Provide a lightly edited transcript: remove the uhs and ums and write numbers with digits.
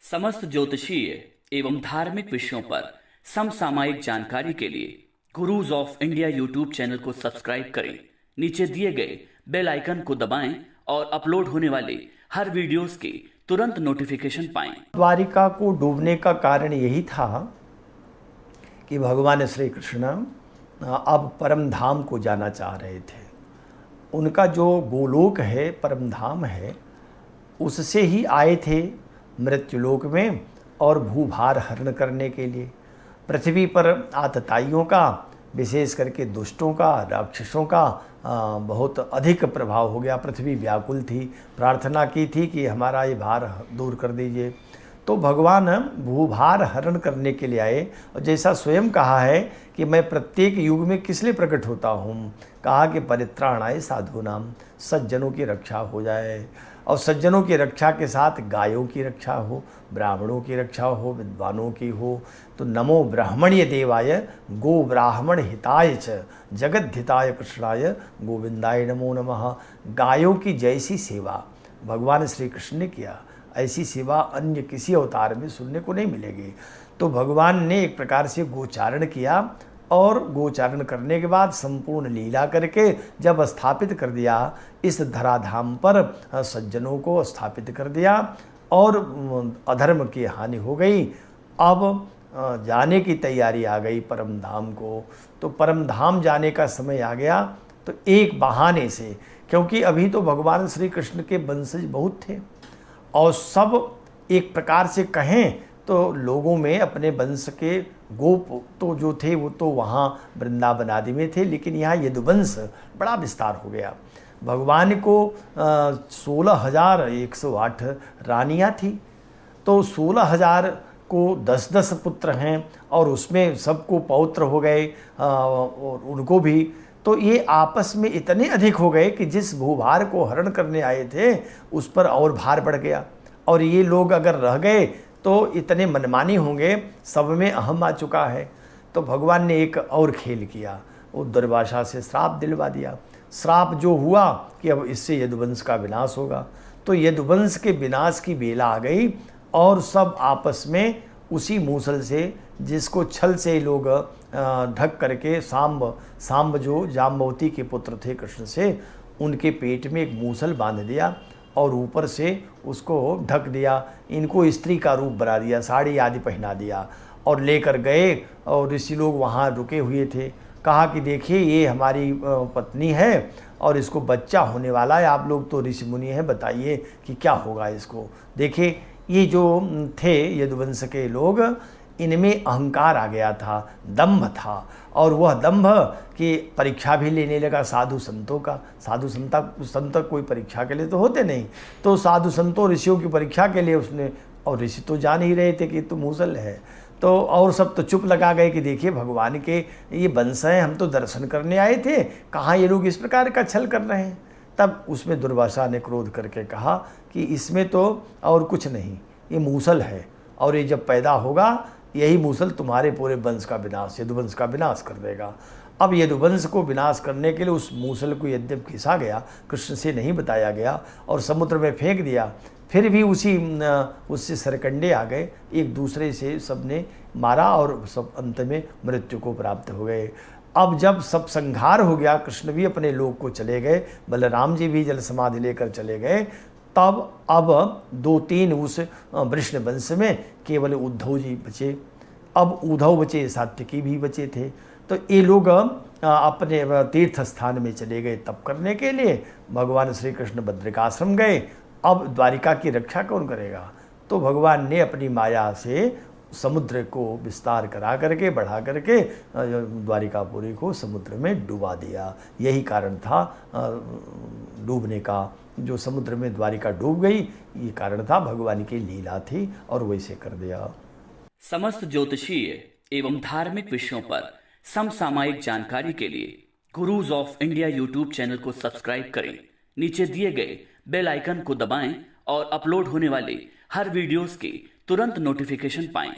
समस्त ज्योतिषीय एवं धार्मिक विषयों पर समसामयिक जानकारी के लिए gurus of India YouTube channel को सब्सक्राइब करें। नीचे दिए गए बेल आइकन को दबाएं और अपलोड होने वाले हर वीडियोस के तुरंत नोटिफिकेशन पाएं। द्वारिका को डूबने का कारण यही था कि भगवान श्री कृष्ण अब परम धाम को जाना चाह रहे थे। उनका जो गोलोक है, परम धाम है, उससे ही आए थे मृत्युलोक में और भूभार हरण करने के लिए। पृथ्वी पर आतताइयों का, विशेष करके दुष्टों का, राक्षसों का बहुत अधिक प्रभाव हो गया। पृथ्वी व्याकुल थी, प्रार्थना की थी कि हमारा ये भार दूर कर दीजिए। तो भगवान भूभार हरण करने के लिए आए, और जैसा स्वयं कहा है कि मैं प्रत्येक युग में किस लिए प्रकट होता हूँ, कहा कि परित्राणाय साधूनाम, सज्जनों की रक्षा हो जाए। और सज्जनों की रक्षा के साथ गायों की रक्षा हो, ब्राह्मणों की रक्षा हो, विद्वानों की हो। तो नमो ब्राह्मण्य देवाय गो ब्राह्मण हिताय च जगद्धिताय कृष्णाय गोविंदाय नमो नमः। गायों की जैसी सेवा भगवान श्री कृष्ण ने किया, ऐसी सेवा अन्य किसी अवतार में सुनने को नहीं मिलेगी। तो भगवान ने एक प्रकार से गोचारण किया, और गोचारण करने के बाद संपूर्ण लीला करके जब स्थापित कर दिया, इस धराधाम पर सज्जनों को स्थापित कर दिया और अधर्म की हानि हो गई। अब जाने की तैयारी आ गई परम धाम को। तो परम धाम जाने का समय आ गया। तो एक बहाने से, क्योंकि अभी तो भगवान श्री कृष्ण के वंशज बहुत थे और सब एक प्रकार से कहें तो लोगों में अपने वंश के गोप तो जो थे वो तो वहाँ वृंदावन आदि में थे, लेकिन यहाँ यदुवंश बड़ा विस्तार हो गया। भगवान को 16,108 रानियाँ थी, तो 16,000 को 10-10 पुत्र हैं, और उसमें सबको पौत्र हो गए और उनको भी। तो ये आपस में इतने अधिक हो गए कि जिस भूभार को हरण करने आए थे उस पर और भार बढ़ गया। और ये लोग अगर रह गए तो इतने मनमानी होंगे, सब में अहम आ चुका है। तो भगवान ने एक और खेल किया, वो दुर्वासा से श्राप दिलवा दिया। श्राप जो हुआ कि अब इससे यदुवंश का विनाश होगा। तो यदुवंश के विनाश की बेला आ गई, और सब आपस में उसी मूसल से, जिसको छल से लोग ढक करके, सांब जो जाम्बवती के पुत्र थे कृष्ण से, उनके पेट में एक मूसल बांध दिया और ऊपर से उसको ढक दिया। इनको स्त्री का रूप बना दिया, साड़ी आदि पहना दिया, और लेकर गए। और ऋषि लोग वहाँ रुके हुए थे। कहा कि देखिए ये हमारी पत्नी है और इसको बच्चा होने वाला है, आप लोग तो ऋषि मुनि हैं, बताइए कि क्या होगा इसको। देखिए ये जो थे यदुवंश के लोग, इनमें अहंकार आ गया था, दंभ था, और वह दंभ की परीक्षा भी लेने लगा साधु संतों का। संत कोई परीक्षा के लिए तो होते नहीं, तो साधु संतों ऋषियों की परीक्षा के लिए उसने, और ऋषि तो जान ही रहे थे कि तो मूसल है। तो और सब तो चुप लगा गए कि देखिए भगवान के ये वंश हैं, हम तो दर्शन करने आए थे, कहाँ ये लोग इस प्रकार का छल कर रहे हैं। तब उसमें दुर्वासा ने क्रोध करके कहा कि इसमें तो और कुछ नहीं, ये मूसल है, और ये जब पैदा होगा यही मूसल तुम्हारे पूरे वंश का विनाश, यदुवंश का विनाश कर देगा। अब यदुवंश को विनाश करने के लिए उस मूसल को यद्यप घिसा गया, कृष्ण से नहीं बताया गया, और समुद्र में फेंक दिया, फिर भी उससे सरकंडे आ गए, एक दूसरे से सबने मारा और सब अंत में मृत्यु को प्राप्त हो गए। अब जब सब संहार हो गया, कृष्ण भी अपने लोक को चले गए, बलराम जी भी जल समाधि लेकर चले गए, तब अब 2-3 उस वृष्ण वंश में केवल उद्धव जी बचे। अब उद्धव बचे, सात्यकी भी बचे थे। तो ये लोग अपने तीर्थ स्थान में चले गए तप करने के लिए। भगवान श्री कृष्ण बद्रिकाश्रम गए। अब द्वारिका की रक्षा कौन करेगा? तो भगवान ने अपनी माया से समुद्र को विस्तार करा करके, बढ़ा करके द्वारिकापुरी को समुद्र में डुबा दिया। यही कारण था डूबने का, जो समुद्र में द्वारिका डूब गई, ये कारण था, भगवान की लीला थी, और वैसे कर दिया। समस्त ज्योतिषीय एवं धार्मिक विषयों पर समसामयिक जानकारी के लिए gurus of India YouTube channel को सब्सक्राइब करें। नीचे दिए गए बेल आइकन को दबाएं और अपलोड होने वाले हर वीडियोस के तुरंत नोटिफिकेशन पाएं।